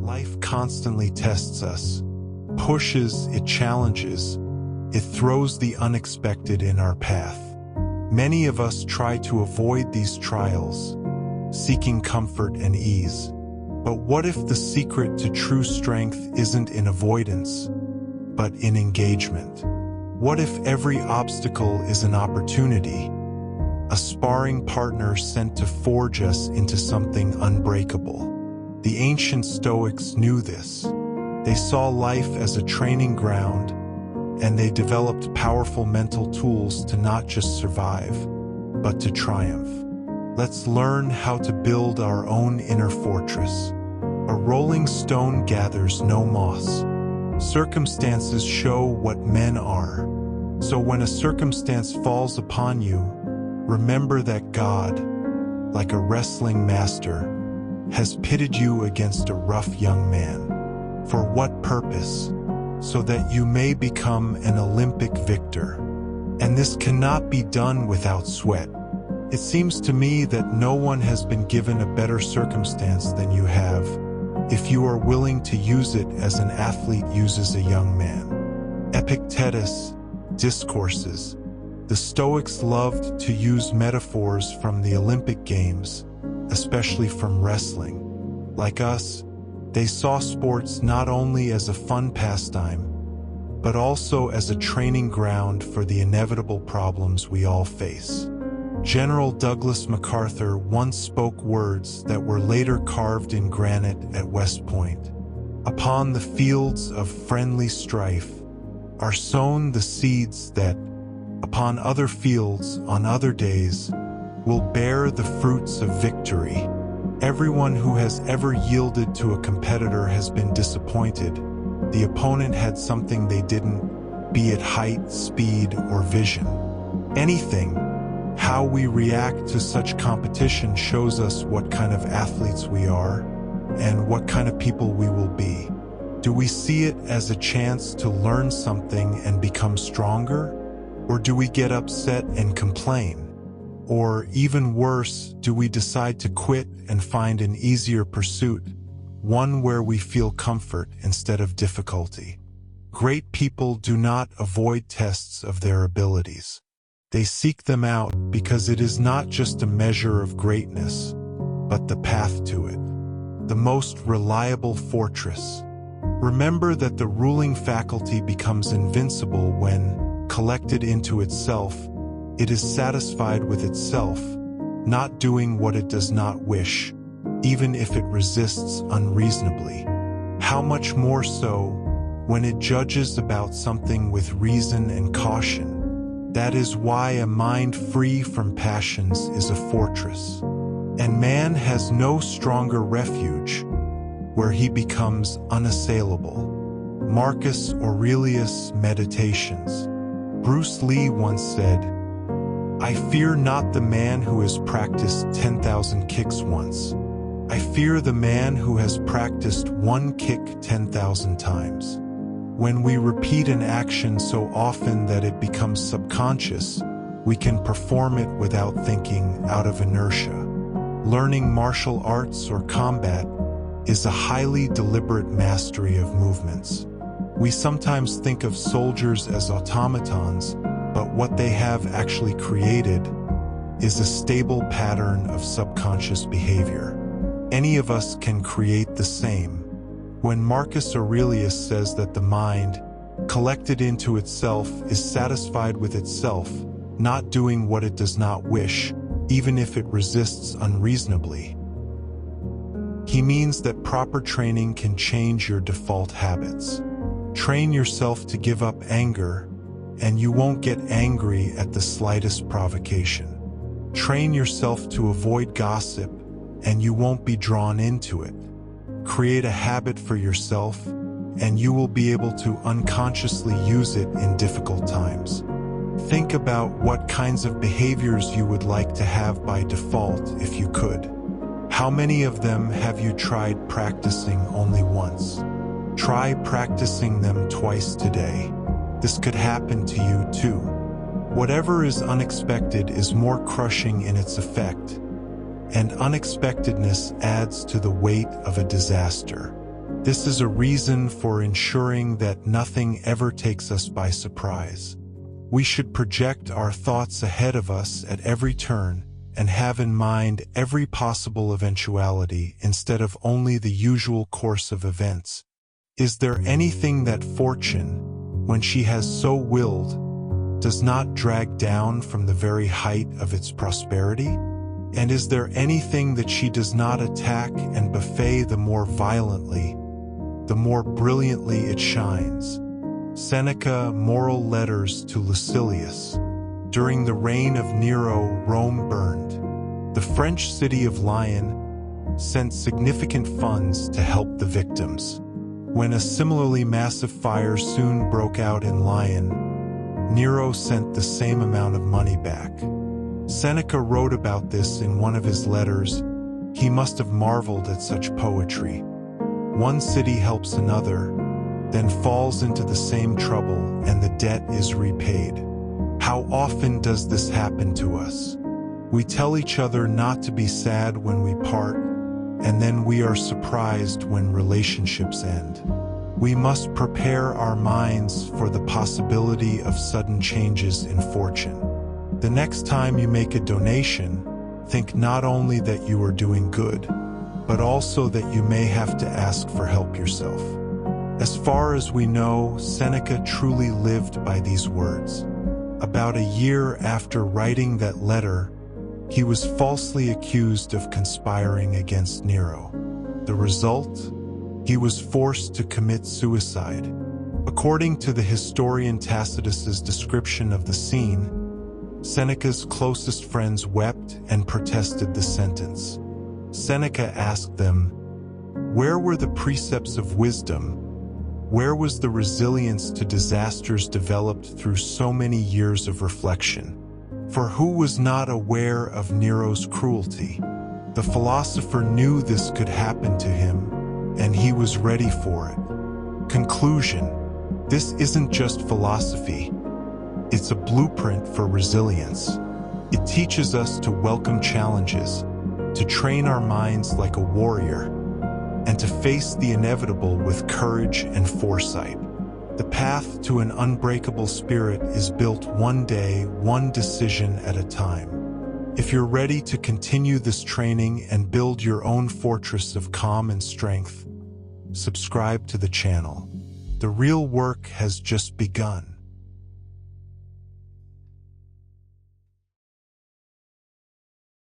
Life constantly tests us, pushes, it challenges, it throws the unexpected in our path. Many of us try to avoid these trials, seeking comfort and ease. But what if the secret to true strength isn't in avoidance, but in engagement? What if every obstacle is an opportunity, a sparring partner sent to forge us into something unbreakable? The ancient Stoics knew this. They saw life as a training ground, and they developed powerful mental tools to not just survive, but to triumph. Let's learn how to build our own inner fortress. A rolling stone gathers no moss. Circumstances show what men are. So when a circumstance falls upon you, remember that God, like a wrestling master, has pitted you against a rough young man. For what purpose? So that you may become an Olympic victor. And this cannot be done without sweat. It seems to me that no one has been given a better circumstance than you have, if you are willing to use it as an athlete uses a young man. Epictetus, Discourses. The Stoics loved to use metaphors from the Olympic Games, especially from wrestling. Like us, they saw sports not only as a fun pastime, but also as a training ground for the inevitable problems we all face. General Douglas MacArthur once spoke words that were later carved in granite at West Point. Upon the fields of friendly strife are sown the seeds that, upon other fields on other days, will bear the fruits of victory. Everyone who has ever yielded to a competitor has been disappointed. The opponent had something they didn't, be it height, speed, or vision. Anything. How we react to such competition shows us what kind of athletes we are and what kind of people we will be. Do we see it as a chance to learn something and become stronger? Or do we get upset and complain? Or even worse, do we decide to quit and find an easier pursuit, one where we feel comfort instead of difficulty? Great people do not avoid tests of their abilities. They seek them out because it is not just a measure of greatness, but the path to it, the most reliable fortress. Remember that the ruling faculty becomes invincible when, collected into itself, it is satisfied with itself, not doing what it does not wish, even if it resists unreasonably. How much more so when it judges about something with reason and caution? That is why a mind free from passions is a fortress. And man has no stronger refuge, where he becomes unassailable. Marcus Aurelius Meditations. Bruce Lee once said, "I fear not the man who has practiced 10,000 kicks once. I fear the man who has practiced one kick 10,000 times." When we repeat an action so often that it becomes subconscious, we can perform it without thinking, out of inertia. Learning martial arts or combat is a highly deliberate mastery of movements. We sometimes think of soldiers as automatons, but what they have actually created is a stable pattern of subconscious behavior. Any of us can create the same. When Marcus Aurelius says that the mind, collected into itself, is satisfied with itself, not doing what it does not wish, even if it resists unreasonably, he means that proper training can change your default habits. Train yourself to give up anger, and you won't get angry at the slightest provocation. Train yourself to avoid gossip, and you won't be drawn into it. Create a habit for yourself, and you will be able to unconsciously use it in difficult times. Think about what kinds of behaviors you would like to have by default if you could. How many of them have you tried practicing only once? Try practicing them twice today. This could happen to you too. Whatever is unexpected is more crushing in its effect, and unexpectedness adds to the weight of a disaster. This is a reason for ensuring that nothing ever takes us by surprise. We should project our thoughts ahead of us at every turn and have in mind every possible eventuality instead of only the usual course of events. Is there anything that fortune, when she has so willed, does not drag down from the very height of its prosperity? And is there anything that she does not attack and buffet the more violently, the more brilliantly it shines? Seneca, Moral Letters to Lucilius. During the reign of Nero, Rome burned. The French city of Lyon sent significant funds to help the victims. When a similarly massive fire soon broke out in Lyon, Nero sent the same amount of money back. Seneca wrote about this in one of his letters. He must have marveled at such poetry. One city helps another, then falls into the same trouble, and the debt is repaid. How often does this happen to us? We tell each other not to be sad when we part, and then we are surprised when relationships end. We must prepare our minds for the possibility of sudden changes in fortune. The next time you make a donation, think not only that you are doing good, but also that you may have to ask for help yourself. As far as we know, Seneca truly lived by these words. About a year after writing that letter, he was falsely accused of conspiring against Nero. The result? He was forced to commit suicide. According to the historian Tacitus's description of the scene, Seneca's closest friends wept and protested the sentence. Seneca asked them, "Where were the precepts of wisdom? Where was the resilience to disasters developed through so many years of reflection? For who was not aware of Nero's cruelty?" The philosopher knew this could happen to him, and he was ready for it. Conclusion: this isn't just philosophy. It's a blueprint for resilience. It teaches us to welcome challenges, to train our minds like a warrior, and to face the inevitable with courage and foresight. The path to an unbreakable spirit is built one day, one decision at a time. If you're ready to continue this training and build your own fortress of calm and strength, subscribe to the channel. The real work has just begun.